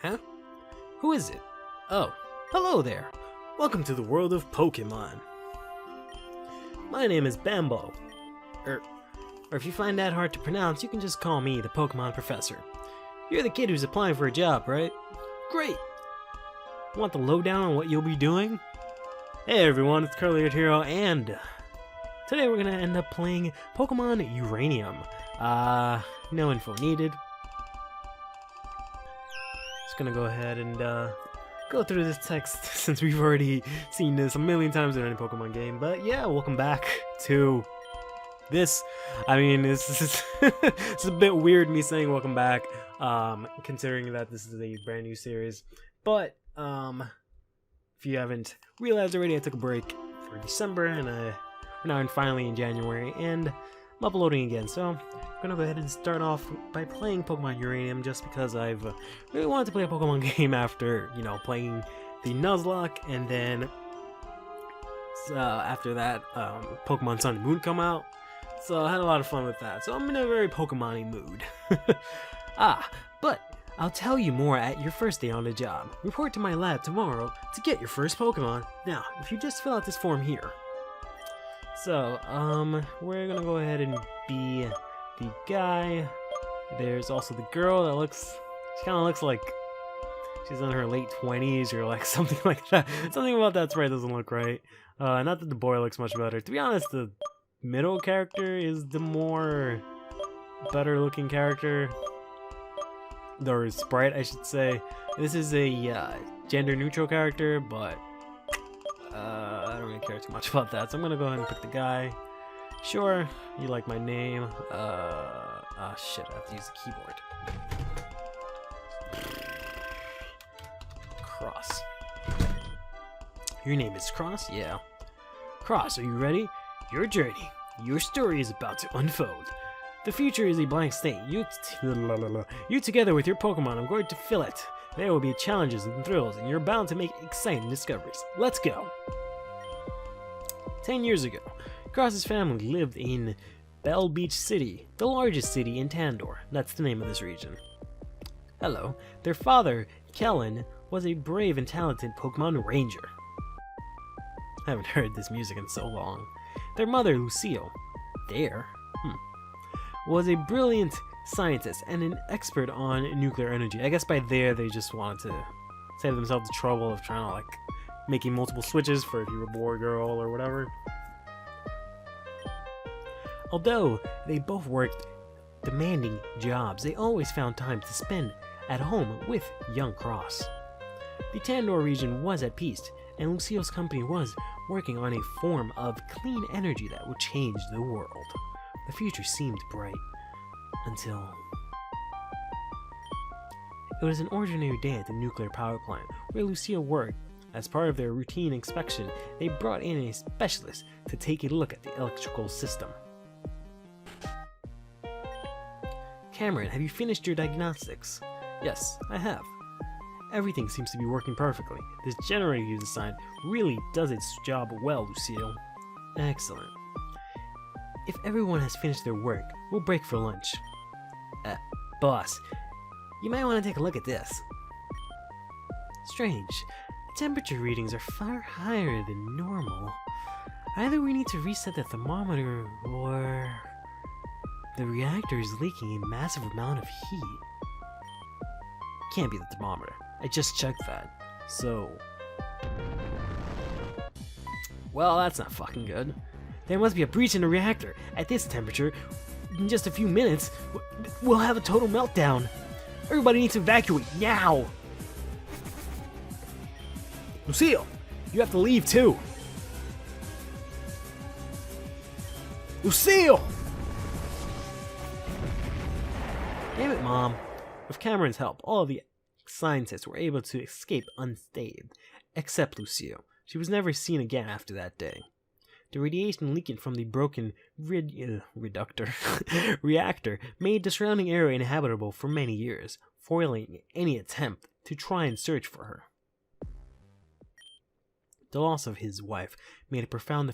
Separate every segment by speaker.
Speaker 1: Huh? Who is it? Oh, hello there. Welcome to the world of Pokemon. My name is Bambo. Or if you find that hard to pronounce, you can just call me the Pokemon Professor. You're the kid who's applying for a job, right? Great! Want the lowdown on what you'll be doing? Hey everyone, it's CurlyHairedHero, and today we're gonna end up playing Pokemon Uranium. No info needed. Just gonna go ahead and go through this text since we've already seen this a million times in any Pokemon game. But yeah, welcome back to this. I mean, this is it's a bit weird me saying welcome back, considering that this is a brand new series. But if you haven't realized already, I took a break for December, and we're now finally in January, and I'm uploading again. So I'm gonna go ahead and start off by playing Pokemon Uranium, just because I've really wanted to play a Pokemon game after, you know, playing the Nuzlocke, and then after that, Pokemon Sun and Moon come out. So I had a lot of fun with that. So I'm in a very Pokemon-y mood. But I'll tell you more at your first day on the job. Report to my lab tomorrow to get your first Pokemon. Now, if you just fill out this form here. So, we're gonna go ahead and be the guy. There's also the girl that she kinda looks like she's in her late 20s or like something like that. Something about that sprite doesn't look right. Not that the boy looks much better. To be honest, the middle character is the more better looking character. Or sprite, I should say. This is a gender neutral character, but I don't really care too much about that. So I'm gonna go ahead and pick the guy. Sure, you like my name. Shit, I have to use the keyboard. Cross. Your name is Cross? Yeah. Cross, are you ready? Your journey, your story is about to unfold. The future is a blank state. You together with your Pokemon, I'm going to fill it. There will be challenges and thrills, and you're bound to make exciting discoveries. Let's go! 10 years ago, Cross's family lived in Bell Beach City, the largest city in Tandor. That's the name of this region. Hello. Their father, Kellen, was a brave and talented Pokemon Ranger. I haven't heard this music in so long. Their mother, Lucille, was a brilliant scientist and an expert on nuclear energy. I guess by there they just wanted to save themselves the trouble of trying to like making multiple switches for if you were a boy or girl or whatever. Although they both worked demanding jobs, they always found time to spend at home with young Cross. The Tandor region was at peace, and Lucille's company was working on a form of clean energy that would change the world. The future seemed bright until it was an ordinary day at the nuclear power plant where Lucille worked. As part of their routine inspection, they brought in a specialist to take a look at the electrical system. Cameron, have you finished your diagnostics? Yes, I have. Everything seems to be working perfectly. This generator you designed really does its job well, Lucille. Excellent. If everyone has finished their work, we'll break for lunch. Boss, you might want to take a look at this. Strange. The temperature readings are far higher than normal. Either we need to reset the thermometer, or the reactor is leaking a massive amount of heat. Can't be the thermometer. I just checked that. So... well, that's not fucking good. There must be a breach in the reactor. At this temperature, in just a few minutes, we'll have a total meltdown. Everybody needs to evacuate now! Lucille, you have to leave too. Lucille! Damn it, Mom. With Cameron's help, all of the scientists were able to escape unscathed, except Lucille. She was never seen again after that day. The radiation leaking from the broken reactor made the surrounding area inhabitable for many years, foiling any attempt to try and search for her. The loss of his wife made a profound,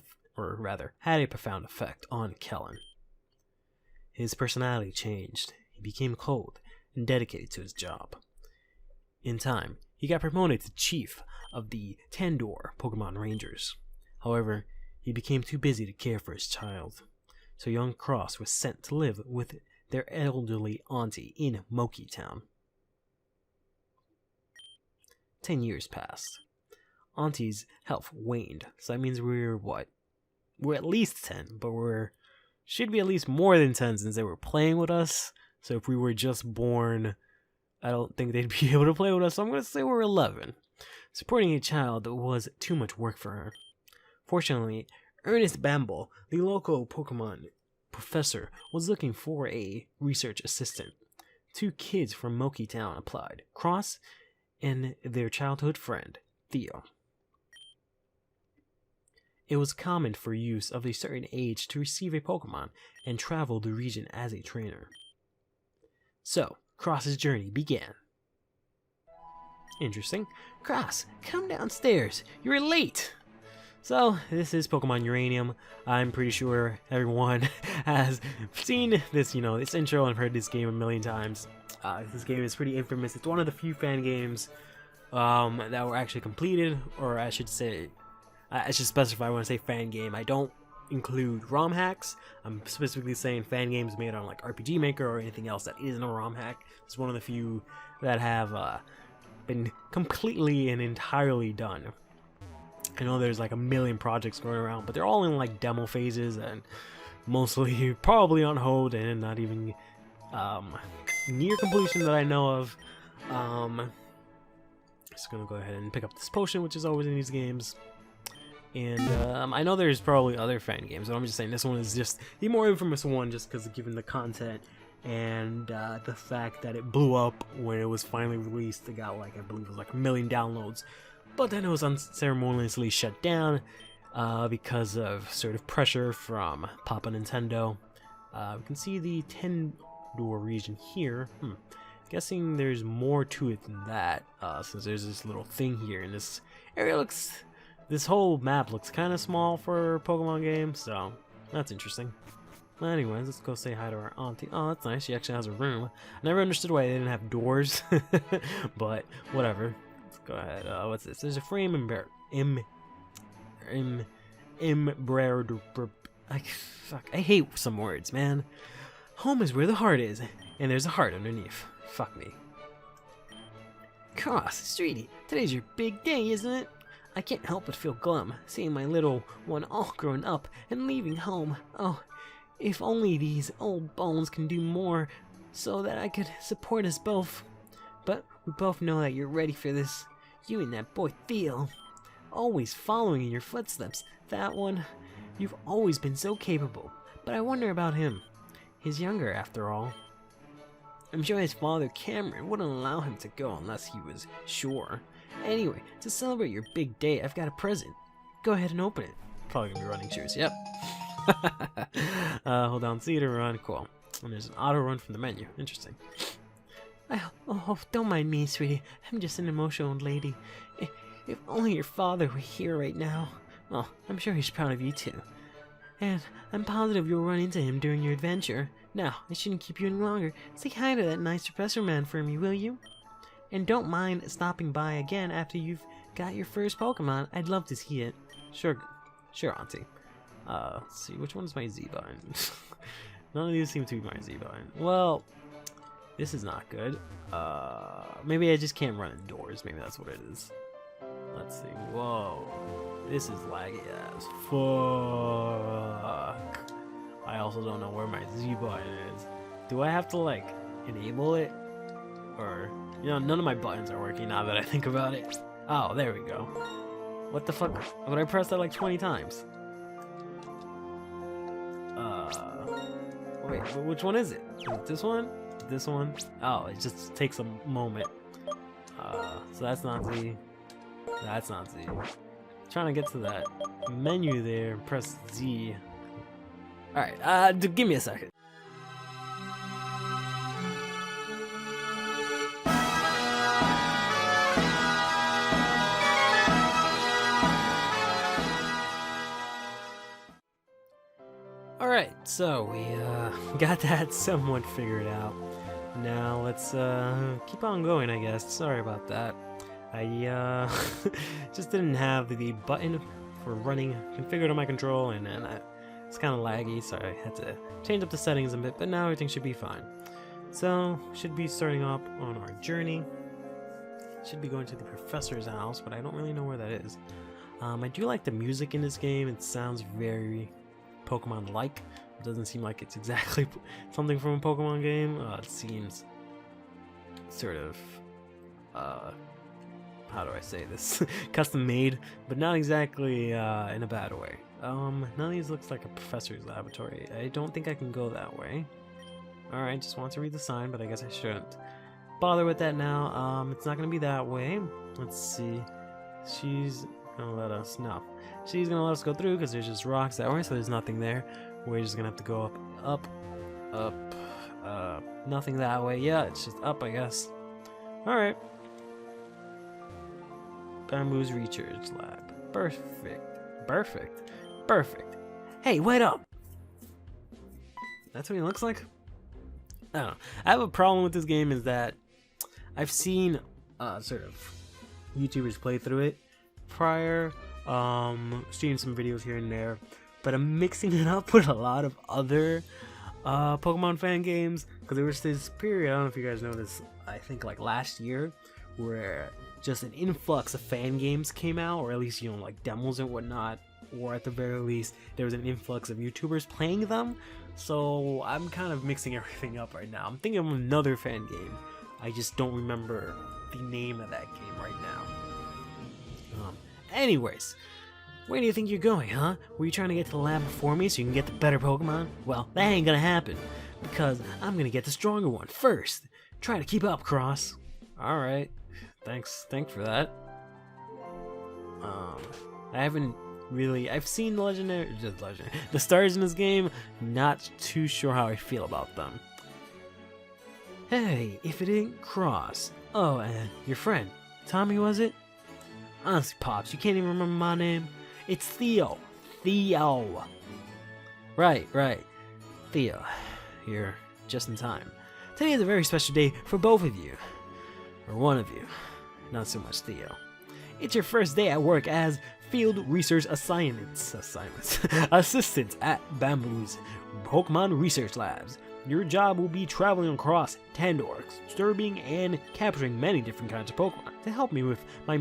Speaker 1: had a profound effect on Kellen. His personality changed. He became cold and dedicated to his job. In time, he got promoted to chief of the Tandor Pokemon Rangers. However, he became too busy to care for his child, so young Cross was sent to live with their elderly auntie in Moki Town. 10 years passed. Auntie's health waned, so that means we're what? We're at least 10, but should be at least more than 10 since they were playing with us. So if we were just born, I don't think they'd be able to play with us, so I'm going to say we're 11. Supporting a child was too much work for her. Fortunately, Ernest Bamble, the local Pokemon professor, was looking for a research assistant. 2 kids from Moki Town applied, Cross and their childhood friend, Theo. It was common for youths of a certain age to receive a Pokemon and travel the region as a trainer. So, Cross's journey began. Interesting. Cross, come downstairs. You're late. So, this is Pokemon Uranium. I'm pretty sure everyone has seen this, this intro and heard this game a million times. This game is pretty infamous. It's one of the few fan games that were actually completed, or I should say, I should specify when I say fan game, I don't include ROM hacks. I'm specifically saying fan games made on like RPG Maker or anything else that isn't a ROM hack. It's one of the few that have been completely and entirely done. I know there's like a million projects going around, but they're all in like demo phases and mostly probably on hold and not even near completion that I know of. Just gonna go ahead and pick up this potion, which is always in these games. And I know there's probably other fan games, but I'm just saying this one is just the more infamous one just because given the content and the fact that it blew up when it was finally released. It got like, I believe it was like 1 million downloads, but then it was unceremoniously shut down because of sort of pressure from Papa Nintendo. We can see the Tandor region here. Guessing there's more to it than that, since there's this little thing here, and this area this whole map looks kind of small for a Pokemon game, so that's interesting. Well, anyways, let's go say hi to our auntie. Oh, that's nice. She actually has a room. I never understood why they didn't have doors, but whatever. Let's go ahead. What's this? There's a frame I hate some words, man. Home is where the heart is, and there's a heart underneath. Fuck me. Cross, Streety, today's your big day, isn't it? I can't help but feel glum, seeing my little one all grown up and leaving home. Oh, if only these old bones can do more so that I could support us both. But we both know that you're ready for this. You and that boy Theo. Always following in your footsteps. That one. You've always been so capable. But I wonder about him. He's younger after all. I'm sure his father Cameron wouldn't allow him to go unless he was sure. Anyway, to celebrate your big day, I've got a present. Go ahead and open it. Probably gonna be running shoes, yep. Hold on, see to run, cool. And there's an auto run from the menu, interesting. Oh, don't mind me, sweetie. I'm just an emotional lady. If only your father were here right now. Well, I'm sure he's proud of you too. And I'm positive you'll run into him during your adventure. Now, I shouldn't keep you any longer. Say hi to that nice professor man for me, will you? And don't mind stopping by again after you've got your first Pokemon. I'd love to see it. Sure, auntie. Let's see, which one's my Z button? None of these seem to be my Z button. Well, this is not good. Maybe I just can't run indoors. Maybe that's what it is. Let's see. Whoa. This is laggy as fuck. I also don't know where my Z button is. Do I have to, like, enable it? Or, none of my buttons are working now that I think about it. Oh, there we go. What the fuck? Would I press that like 20 times? Wait, which one is it? Is it this one? This one? Oh, it just takes a moment. So that's not Z. That's not Z. Trying to get to that menu there, press Z. Alright, give me a second. Alright, so we got that somewhat figured out. Now let's keep on going, I guess. Sorry about that. I just didn't have the button for running configured on my control, and it's kind of laggy, so I had to change up the settings a bit, but now everything should be fine. So, should be starting up on our journey. Should be going to the professor's house, but I don't really know where that is. I do like the music in this game. It sounds very Pokemon-like. It doesn't seem like it's exactly something from a Pokemon game. It seems sort of, how do I say this? Custom made, but not exactly in a bad way. None of these looks like a professor's laboratory. I don't think I can go that way. Alright, just want to read the sign, but I guess I shouldn't bother with that now. It's not gonna be that way. Let's see. She's gonna let us, no. She's gonna let us go through because there's just rocks that way, so there's nothing there. We're just gonna have to go up, nothing that way. Yeah, it's just up, I guess. Alright. Bamboo's Research Lab. Perfect. Perfect. Perfect. Hey, wait up! That's what he looks like? I don't know. I have a problem with this game is that I've seen sort of YouTubers play through it prior, seeing some videos here and there, but I'm mixing it up with a lot of other Pokemon fan games, because there was this period, I don't know if you guys know this, I think like last year, where just an influx of fan games came out, or at least, you know, like demos and whatnot, or at the very least there was an influx of YouTubers playing them. So I'm kind of mixing everything up right now. I'm thinking of another fan game, I just don't remember the name of that game right now. Anyways, where do you think you're going, huh? Were you trying to get to the lab before me so you can get the better Pokemon? Well, that ain't gonna happen, because I'm gonna get the stronger one first. Try to keep up, Cross. Alright, thanks for that. I've seen the stars in this game, not too sure how I feel about them. Hey, if it ain't Cross. Oh, your friend, Tommy, was it? Honestly, Pops, you can't even remember my name? It's Theo. Theo. Right. Theo. You're just in time. Today is a very special day for both of you. Or one of you. Not so much Theo. It's your first day at work as Field Research Assistants at Bamboo's Pokemon Research Labs. Your job will be traveling across Tandor, disturbing and capturing many different kinds of Pokemon to help me with my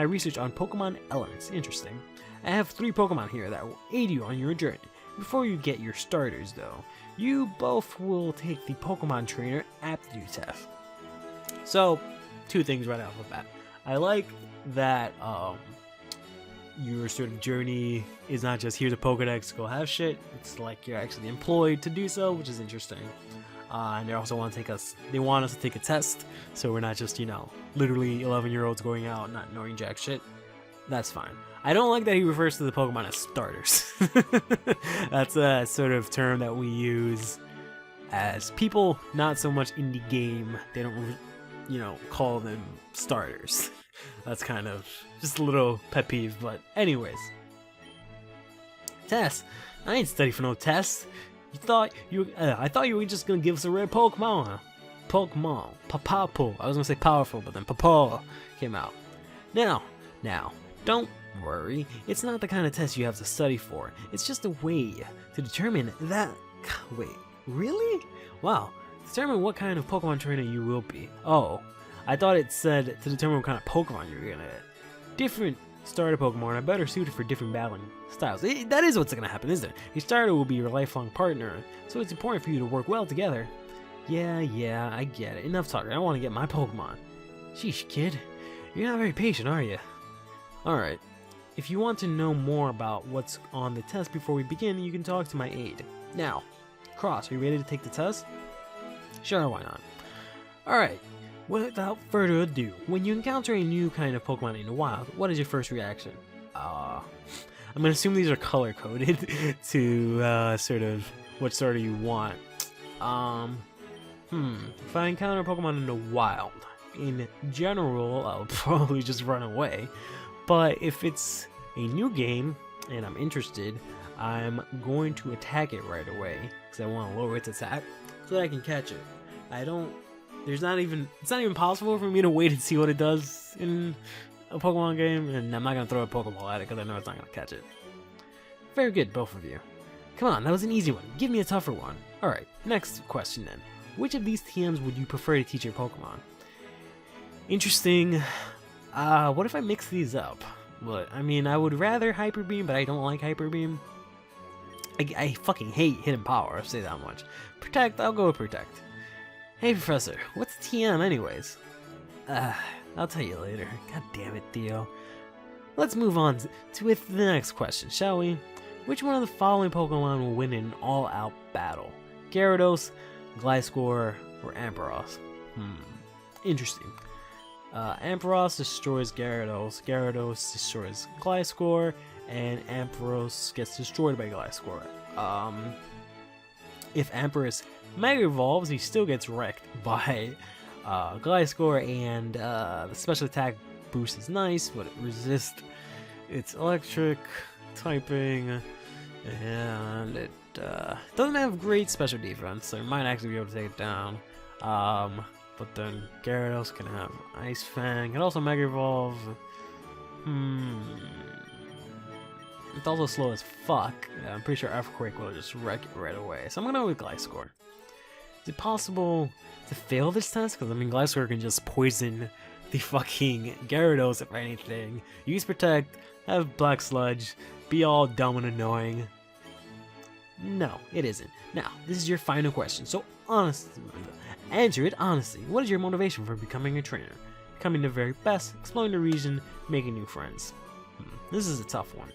Speaker 1: research on Pokemon elements. Interesting. I have 3 Pokemon here that will aid you on your journey. Before you get your starters, though, you both will take the Pokemon Trainer Aptitude Test. So, 2 things right off the bat. I like that your sort of journey is not just here's a Pokedex, go have shit. It's like you're actually employed to do so, which is interesting. And they also want us to take a test, so we're not just, you know, literally 11-year-olds going out not knowing jack shit. That's fine. I don't like that he refers to the Pokemon as starters. That's a sort of term that we use as people not so much in the game. They don't, you know, call them starters. That's kind of just a little pet peeve, but anyways. Test. I ain't study for no test. I thought you were just gonna give us a rare Pokemon. Pokemon. Papapo. I was gonna say powerful, but then Papa came out. Now, don't worry. It's not the kind of test you have to study for. It's just a way to determine that. Wait, really? Wow. Determine what kind of Pokemon trainer you will be. Oh. I thought it said to determine what kind of Pokemon you're gonna get. Different starter Pokemon are better suited for different battling styles. That is what's gonna happen, isn't it? Your starter will be your lifelong partner, so it's important for you to work well together. Yeah, I get it. Enough talking. I want to get my Pokemon. Sheesh, kid. You're not very patient, are you? Alright. If you want to know more about what's on the test before we begin, you can talk to my aide. Now, Cross, are you ready to take the test? Sure, why not? Alright. Without further ado, when you encounter a new kind of Pokemon in the wild, what is your first reaction? I'm gonna assume these are color-coded to sort of what starter you want. If I encounter a Pokemon in the wild, in general, I'll probably just run away. But if it's a new game and I'm interested, I'm going to attack it right away because I want to lower its attack so that I can catch it. it's not even possible for me to wait and see what it does in a Pokemon game, and I'm not gonna throw a Pokeball at it because I know it's not gonna catch it. Very good, both of you. Come on, that was an easy one. Give me a tougher one. Alright, next question then. Which of these TMs would you prefer to teach your Pokemon? Interesting. What if I mix these up? But, I mean, I would rather Hyper Beam, but I don't like Hyper Beam. I fucking hate Hidden Power, I'll say that much. Protect, I'll go with Protect. Hey, Professor, what's TM anyways? I'll tell you later. God damn it, Theo. Let's move on with the next question, shall we? Which one of the following Pokemon will win in an all-out battle? Gyarados, Gliscor, or Ampharos? Interesting. Ampharos destroys Gyarados, Gyarados destroys Gliscor, and Ampharos gets destroyed by Gliscor. If Ampharos Mega Evolves, he still gets wrecked by Gliscor, and the special attack boost is nice, but it resists its electric typing, and it doesn't have great special defense, so it might actually be able to take it down. But then Gyarados can have Ice Fang, and also Mega Evolve. It's also slow as fuck. Yeah, I'm pretty sure Earthquake will just wreck it right away. So I'm gonna go with Gliscor. Is it possible to fail this test? Because I mean, Gliscor can just poison the fucking Gyarados if anything. Use Protect, have Black Sludge, be all dumb and annoying. No, it isn't. Now, this is your final question. So honestly, answer it honestly. What is your motivation for becoming a trainer? Becoming the very best, exploring the region, making new friends. This is a tough one.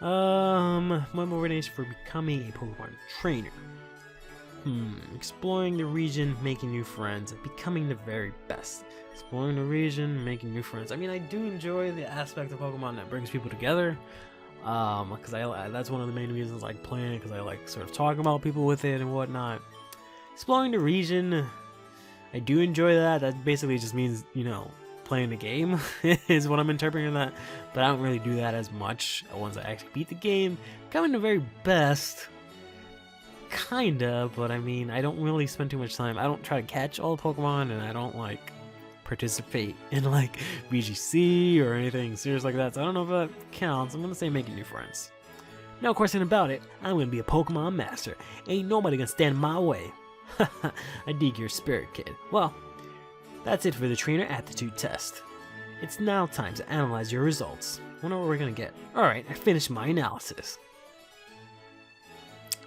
Speaker 1: My motivation for becoming a Pokemon trainer. Exploring the region, making new friends, becoming the very best. Exploring the region, making new friends. I mean, I do enjoy the aspect of Pokemon that brings people together. Because that's one of the main reasons I like playing it, because I like sort of talking about people with it and whatnot. Exploring the region, I do enjoy that. That basically just means, you know, playing the game is what I'm interpreting that. But I don't really do that as much once I actually beat the game. Becoming the very best, kinda, but I mean, I don't really spend too much time. I don't try to catch all the Pokemon, and I don't like participate in like VGC or anything serious like that, so I don't know if that counts. I'm gonna say making new friends. No question about it, I'm gonna be a Pokemon master. Ain't nobody gonna stand in my way. I dig your spirit, kid. Well, that's it for the trainer aptitude test. It's now time to analyze your results. Wonder what we're gonna get. Alright, I finished my analysis.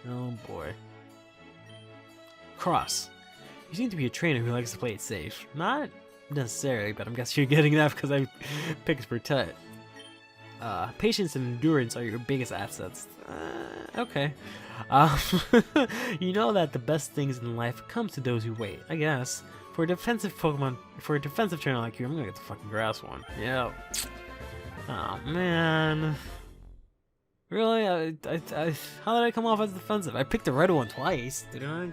Speaker 1: Oh boy. Cross. You seem to be a trainer who likes to play it safe. Not necessarily, but I'm guessing you're getting that because I picked Protect. Patience and endurance are your biggest assets. Okay. You know that the best things in life come to those who wait, I guess. For a defensive trainer like you, I'm gonna get the fucking grass one. Yeah. Oh man. Really? How did I come off as defensive? I picked the red one twice, didn't I?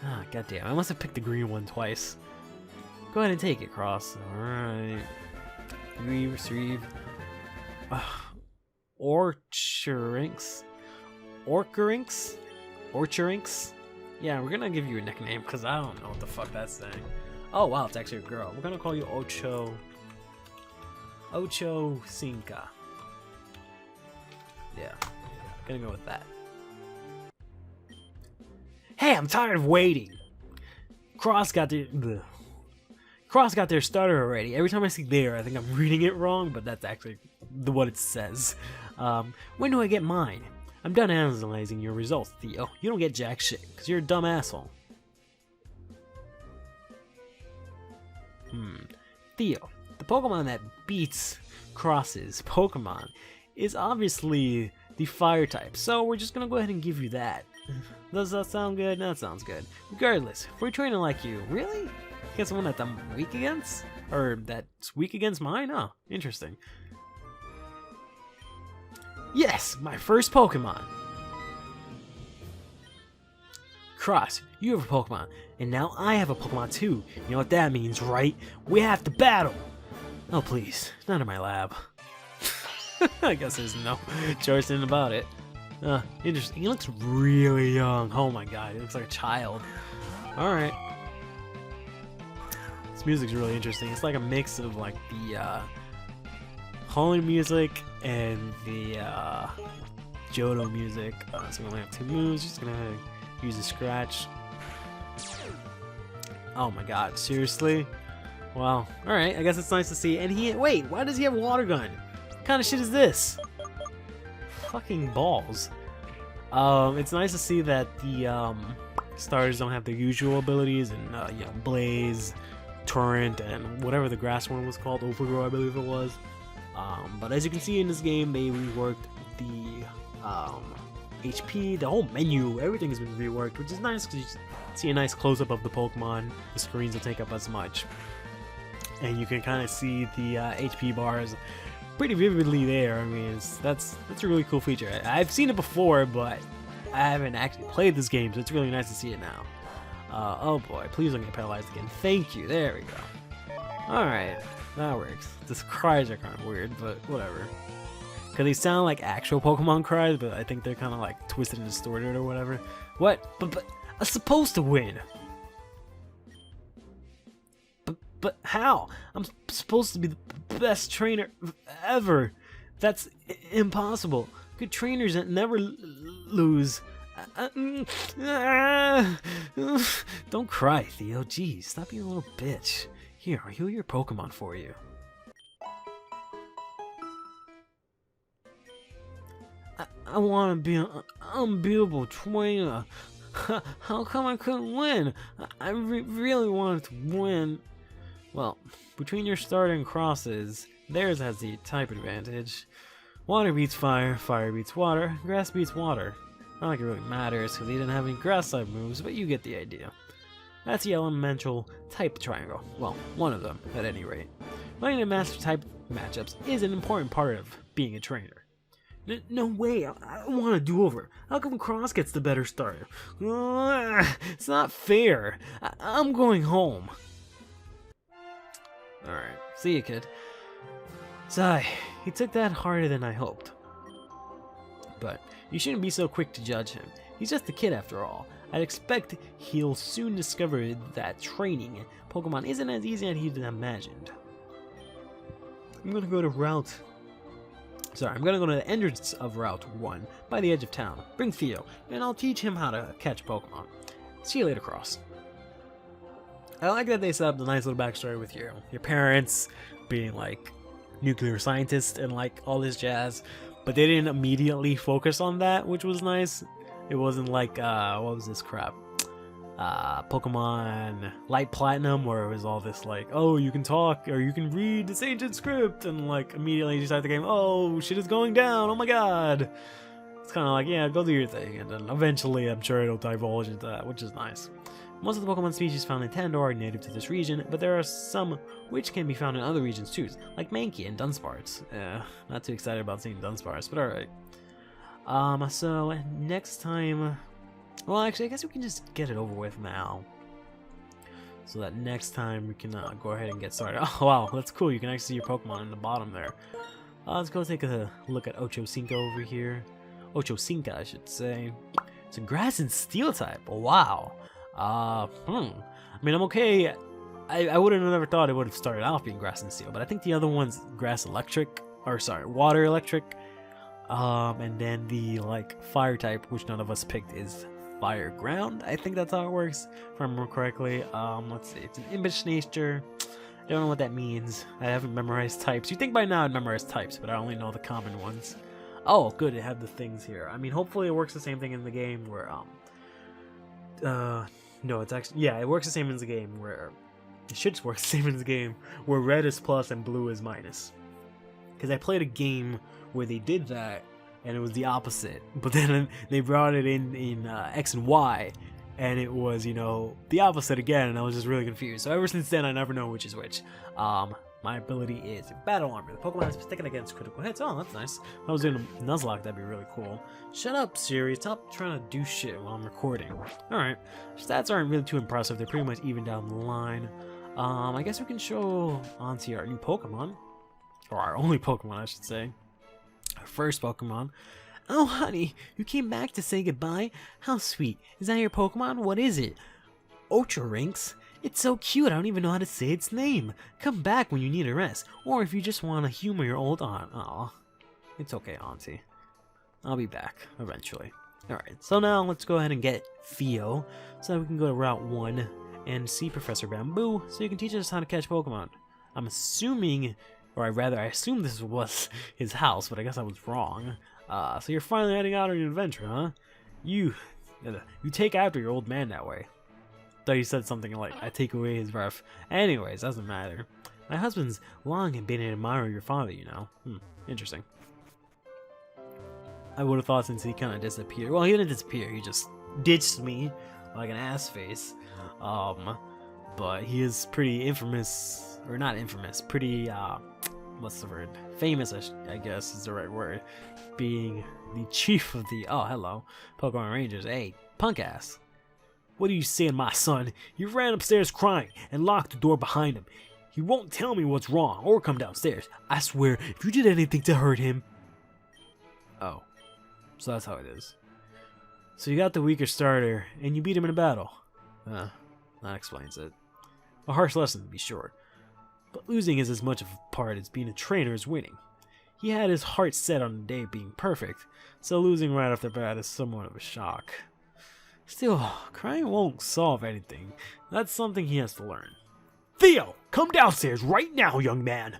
Speaker 1: Ah, goddamn. I must have picked the green one twice. Go ahead and take it, Cross. Alright. Receive. Orcherinks? Orcherinks? Yeah, we're gonna give you a nickname, because I don't know what the fuck that's saying. Oh, wow, it's actually a girl. We're gonna call you Ocho Cinca. Yeah, gonna go with that. Hey, I'm tired of waiting. Cross got their starter already. Every time I see there, I think I'm reading it wrong, but that's actually what it says. When do I get mine? I'm done analyzing your results, Theo. You don't get jack shit, because you're a dumb asshole. Theo, the Pokemon that beats Cross's Pokemon is obviously the fire type, so we're just gonna go ahead and give you that. Does that sound good? That sounds good. Regardless, for a trainer like you, really? Get someone that I'm weak against? Or that's weak against mine? Oh, interesting. Yes, my first Pokemon! Cross, you have a Pokemon, and now I have a Pokemon too. You know what that means, right? We have to battle! Oh please, not in my lab. I guess there's no choice in about it. Interesting. He looks really young. Oh my god, he looks like a child. Alright. This music's really interesting. It's like a mix of like the Holland music and the Johto music. So we only have 2 moves. Just gonna use a scratch. Oh my god, seriously? Wow. Alright, I guess it's nice to see. And wait, why does he have a water gun? What kind of shit is this? Fucking balls. It's nice to see that the starters don't have their usual abilities, and you know, Blaze, Torrent, and whatever the grass one was called, Overgrow, I believe it was. But as you can see in this game, they reworked the HP, the whole menu, everything has been reworked, which is nice because you see a nice close-up of the Pokemon. The screens will take up as much, and you can kind of see the HP bars pretty vividly there. I mean, that's a really cool feature. I've seen it before, but I haven't actually played this game, so it's really nice to see it now. Oh boy, please don't get paralyzed again. Thank you. There we go. Alright, that works. This cries are kind of weird, but whatever. Because they sound like actual Pokemon cries, but I think they're kind of like twisted and distorted or whatever. What? But I'm supposed to win. But how? I'm supposed to be the best trainer ever. That's impossible. Good trainers never lose. Don't cry, Theo. Jeez, stop being a little bitch. Here, I'll heal your Pokemon for you. I want to be an unbeatable trainer. How come I couldn't win? I really wanted to win. Well, between your starter and crosses, theirs has the type advantage. Water beats fire, fire beats water, grass beats water. Not like it really matters because he didn't have any grass type moves, but you get the idea. That's the elemental type triangle. Well, one of them, at any rate. Learning to master type matchups is an important part of being a trainer. No way, I don't want a do-over. How come Cross gets the better starter? It's not fair. I'm going home. Alright, see you, kid. Sigh, he took that harder than I hoped. But you shouldn't be so quick to judge him. He's just a kid after all. I'd expect he'll soon discover that training Pokemon isn't as easy as he'd imagined. I'm gonna go to the entrance of Route 1 by the edge of town. Bring Theo, and I'll teach him how to catch Pokemon. See you later, Cross. I like that they set up the nice little backstory with your parents being like nuclear scientists and like all this jazz, but they didn't immediately focus on that, which was nice. It wasn't like what was this crap? Pokemon Light Platinum, where it was all this like, oh, you can talk or you can read this ancient script, and like immediately you start the game, oh, shit is going down, oh my god. It's kind of like, yeah, go do your thing, and then eventually I'm sure it'll divulge into that, which is nice. Most of the Pokemon species found in Tandor are native to this region, but there are some which can be found in other regions too, like Mankey and Dunsparce. Not too excited about seeing Dunsparce, but alright. So next time, well, actually, I guess we can just get it over with now, so that next time we can go ahead and get started. Oh wow, that's cool. You can actually see your Pokemon in the bottom there. Let's go take a look at Ocho Cinco over here. Ocho Cinco, I should say. It's a Grass and Steel type. Oh, wow. I mean, I'm okay. I would have never thought it would have started off being Grass and Steel, but I think the other one's Grass Electric, or sorry, Water Electric. And then the like Fire type, which none of us picked, is Fire Ground. I think that's how it works, if I remember correctly. Let's see, it's an Impish Nature. I don't know what that means. I haven't memorized types. You'd think by now I'd memorize types, but I only know the common ones. Oh, good, it had the things here. I mean, hopefully it works the same thing in the game where, no, it's actually, yeah, it works the same in the game where, it should work the same in the game where red is plus and blue is minus. Because I played a game where they did that, and it was the opposite. But then they brought it in X and Y, and it was, you know, the opposite again, and I was just really confused. So ever since then, I never know which is which. My ability is Battle Armor. The Pokemon is sticking against critical hits. Oh, that's nice. If I was in a Nuzlocke, that'd be really cool. Shut up, Siri. Stop trying to do shit while I'm recording. Alright. Stats aren't really too impressive. They're pretty much even down the line. I guess we can show onto our new Pokemon. Or our only Pokemon, I should say. Our first Pokemon. Oh, honey, you came back to say goodbye? How sweet. Is that your Pokemon? What is it? Ultra Rinks? It's so cute, I don't even know how to say its name. Come back when you need a rest, or if you just want to humor your old aunt. Aw. It's okay, Auntie. I'll be back, eventually. Alright, so now let's go ahead and get Theo, so that we can go to Route 1 and see Professor Bamboo, so he can teach us how to catch Pokemon. I'm assuming, or I assumed this was his house, but I guess I was wrong. So you're finally heading out on your adventure, huh? You take after your old man that way. Thought you said something like, I take away his breath. Anyways, doesn't matter. My husband's long been an admirer of your father, you know. Interesting. I would have thought since he kind of disappeared. Well, he didn't disappear. He just ditched me like an ass face. But he is pretty infamous, or not infamous, pretty, what's the word? Famous, I guess is the right word. Being the chief of the, oh, hello, Pokemon Rangers. Hey, punk ass. What are you saying, my son? He ran upstairs crying and locked the door behind him. He won't tell me what's wrong or come downstairs. I swear, if you did anything to hurt him... Oh. So that's how it is. So you got the weaker starter, and you beat him in a battle. That explains it. A harsh lesson, to be sure. But losing is as much of a part as being a trainer as winning. He had his heart set on the day being perfect, so losing right off the bat is somewhat of a shock. Still, crying won't solve anything. That's something he has to learn. Theo, come downstairs right now, young man!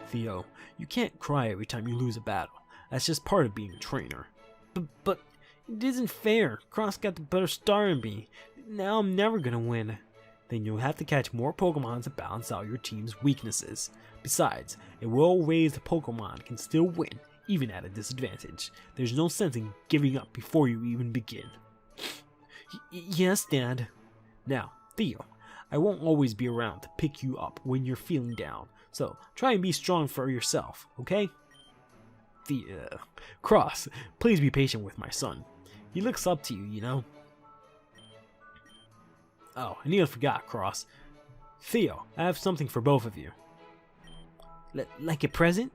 Speaker 1: Theo, you can't cry every time you lose a battle. That's just part of being a trainer. But it isn't fair. Cross got the better star in me. Now I'm never gonna win. Then you'll have to catch more Pokemon to balance out your team's weaknesses. Besides, a well-raised Pokemon can still win, even at a disadvantage. There's no sense in giving up before you even begin. Yes, Dad. Now, Theo, I won't always be around to pick you up when you're feeling down, so try and be strong for yourself, okay? Cross, please be patient with my son. He looks up to you, you know? Oh, I nearly forgot, Cross. Theo, I have something for both of you. Like a present?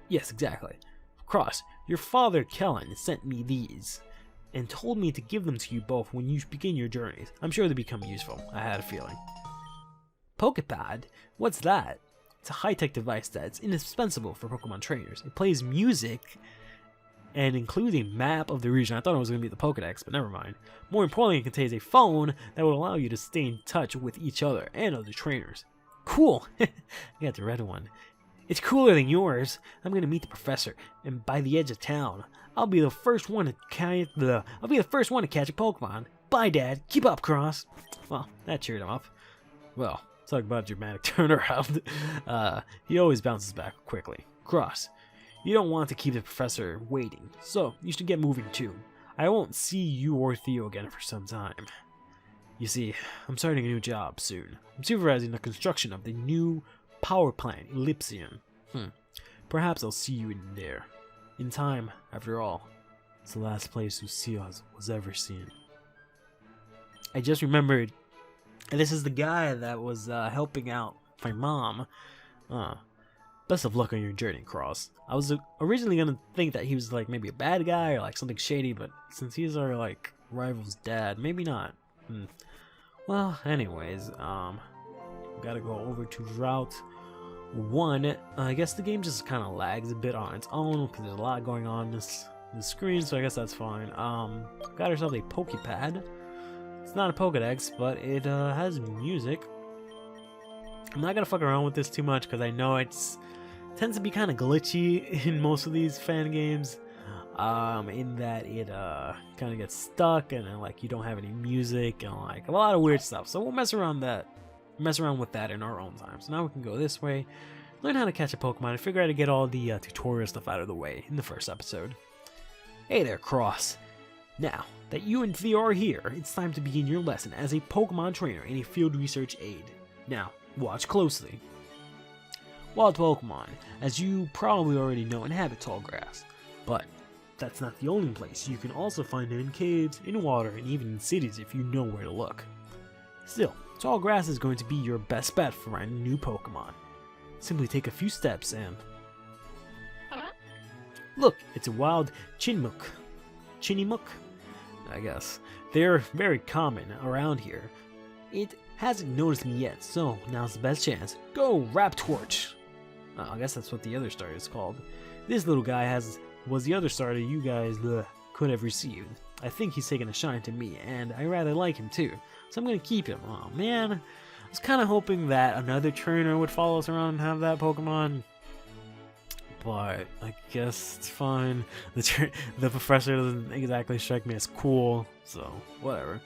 Speaker 1: Yes, exactly. Cross, your father, Kellen, sent me these, and told me to give them to you both when you begin your journeys. I'm sure they become useful. I had a feeling. Pokepad? What's that? It's a high-tech device that's indispensable for Pokemon trainers. It plays music and includes a map of the region. I thought it was going to be the Pokedex, but never mind. More importantly, it contains a phone that will allow you to stay in touch with each other and other trainers. Cool! I got the red one. It's cooler than yours. I'm going to meet the professor, and by the edge of town, I'll be the first one to catch a Pokemon. Bye, Dad. Keep up, Cross. Well, that cheered him up. Well, talk about a dramatic turnaround. He always bounces back quickly. Cross, you don't want to keep the professor waiting, so you should get moving too. I won't see you or Theo again for some time. You see, I'm starting a new job soon. I'm supervising the construction of the new power plant, Elysium. Perhaps I'll see you in there. In time, after all. It's the last place Lucia was ever seen. I just remembered, this is the guy that was helping out my mom. Best of luck on your journey, Cross. I was originally gonna think that he was like maybe a bad guy or like something shady, but since he's our like rival's dad, maybe not. Well, anyways, gotta go over to Route 1. I guess the game just kind of lags a bit on its own because there's a lot going on this screen, so I guess that's fine. Got ourselves a Pokepad. It's not a Pokedex, but it has music. I'm not gonna fuck around with this too much because I know it tends to be kind of glitchy in most of these fan games. In that it kind of gets stuck and then, like, you don't have any music and like a lot of weird stuff. So we'll mess around with that in our own time. So now we can go this way, learn how to catch a Pokemon, and figure out how to get all the tutorial stuff out of the way in the first episode. Hey there, Cross. Now that you and Theo are here, it's time to begin your lesson as a Pokemon trainer and a field research aide. Now, watch closely. Wild Pokemon, as you probably already know, inhabit tall grass, but that's not the only place. You can also find them in caves, in water, and even in cities if you know where to look. Still, tall grass is going to be your best bet for finding new Pokemon. Simply take a few steps and... Look, it's a wild Chinmook. I guess. They're very common around here. It hasn't noticed me yet, so now's the best chance. Go, Rap Torch! Oh, I guess that's what the other starter is called. This little guy was the other starter you guys could have received. I think he's taken a shine to me, and I rather like him too, so I'm gonna keep him. Oh man, I was kind of hoping that another trainer would follow us around and have that Pokemon, but I guess it's fine. The professor doesn't exactly strike me as cool, so whatever.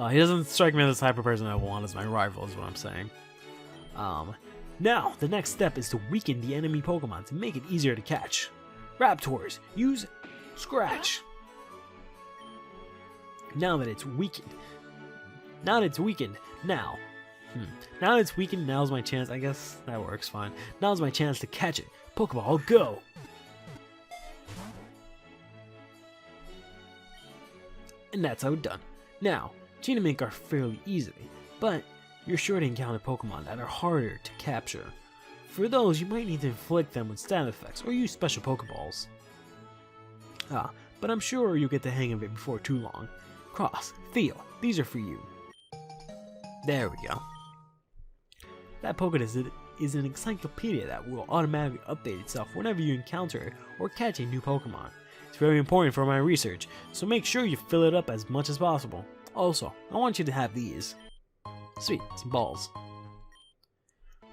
Speaker 1: He doesn't strike me as the type of person I want as my rival, is what I'm saying. Now, the next step is to weaken the enemy Pokemon to make it easier to catch. Raptors, use Scratch. Now that it's weakened, now's my chance. I guess that works fine. Now's my chance to catch it. Pokeball, go! And that's how it's done. Now, Mink are fairly easily, but you're sure to encounter Pokemon that are harder to capture. For those, you might need to inflict them with stat effects or use special Pokeballs. But I'm sure you'll get the hang of it before too long. Cross, Theo, these are for you. There we go. That Pokédex is an encyclopedia that will automatically update itself whenever you encounter or catch a new Pokemon. It's very important for my research, so make sure you fill it up as much as possible. Also, I want you to have these. Sweet, some balls.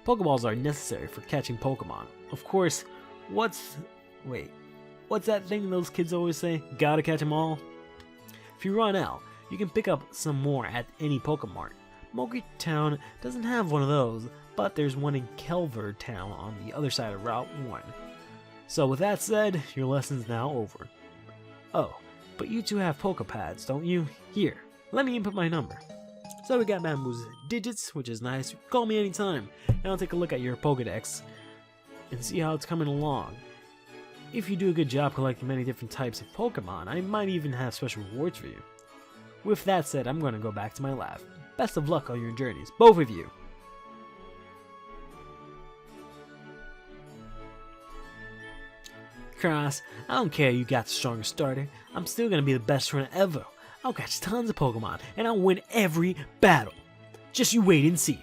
Speaker 1: Pokeballs are necessary for catching Pokemon. Of course, what's that thing those kids always say? Gotta catch 'em all? If you run out, you can pick up some more at any Pokemart. Moki Town doesn't have one of those, but there's one in Kelver Town on the other side of Route 1. So with that said, your lesson's now over. Oh, but you two have Pokepads, don't you? Here, let me input my number. So we got Bamboo's digits, which is nice. You can call me anytime, and I'll take a look at your Pokedex and see how it's coming along. If you do a good job collecting many different types of Pokemon, I might even have special rewards for you. With that said, I'm going to go back to my lab. Best of luck on your journeys, both of you! Cross, I don't care you got the strongest starter. I'm still going to be the best trainer ever. I'll catch tons of Pokemon, and I'll win every battle. Just you wait and see.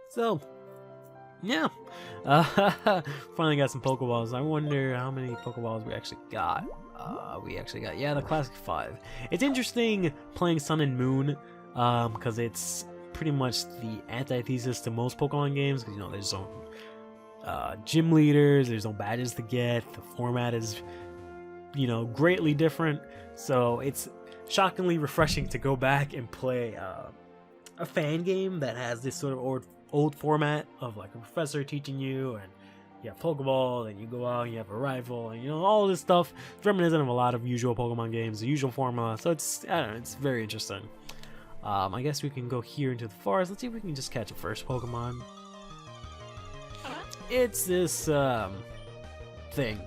Speaker 1: So, yeah. Finally got some Pokeballs. I wonder how many Pokeballs we actually got. Yeah, the classic 5. It's interesting playing Sun and Moon, because it's pretty much the antithesis to most Pokemon games, because, you know, there's no gym leaders, there's no badges to get, the format is, you know, greatly different, so it's shockingly refreshing to go back and play a fan game that has this sort of old format of like a professor teaching you, and you have Pokeball, and you go out and you have a rival, and you know, all this stuff. It's reminiscent of a lot of usual Pokemon games, the usual formula, so it's, I don't know, it's very interesting. I guess we can go here into the forest. Let's see if we can just catch a first Pokemon. It's this thing.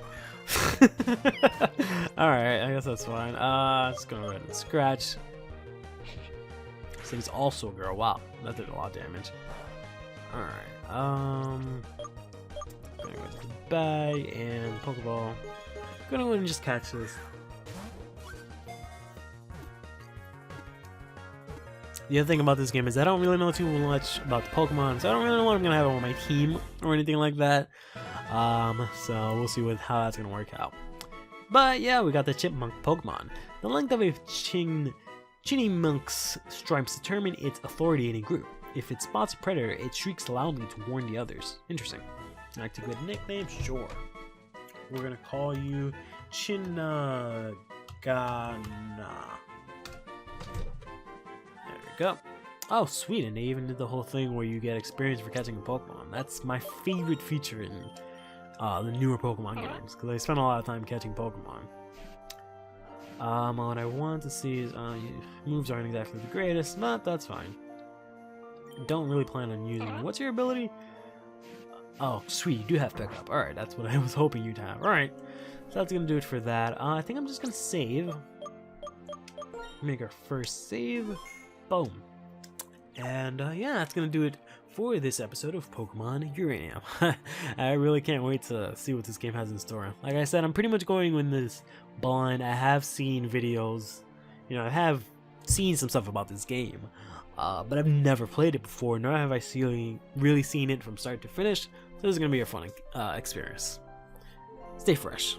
Speaker 1: Alright, I guess that's fine. Just gonna go ahead and scratch. This thing's also a girl. Wow, that did a lot of damage. Alright, gonna go to the bag and Pokeball. Gonna go ahead and just catch this. The other thing about this game is I don't really know too much about the Pokemon, so I don't really know what I'm gonna have on my team or anything like that. So we'll see how that's gonna work out. But yeah, we got the Chipmunk Pokemon. The length of a Chinimunk's stripes determine its authority in a group. If it spots a predator, it shrieks loudly to warn the others. Interesting. Like to get a nickname? Sure. We're gonna call you Chinagana. Go. Oh, sweet, and they even did the whole thing where you get experience for catching a Pokemon. That's my favorite feature in the newer Pokemon games, because I spend a lot of time catching Pokemon. What I want to see is, moves aren't exactly the greatest, but that's fine. Don't really plan on using it. What's your ability? Oh, sweet, you do have pickup. Alright, that's what I was hoping you'd have. Alright, so that's gonna do it for that. I think I'm just gonna save. Make our first save. Boom. And yeah, that's gonna do it for this episode of Pokemon Uranium. I really can't wait to see what this game has in store. Like I said, I'm pretty much going with this blind. I have seen videos, you know, I have seen some stuff about this game, but I've never played it before, nor have I really seen it from start to finish, so this is going to be a fun experience. Stay fresh.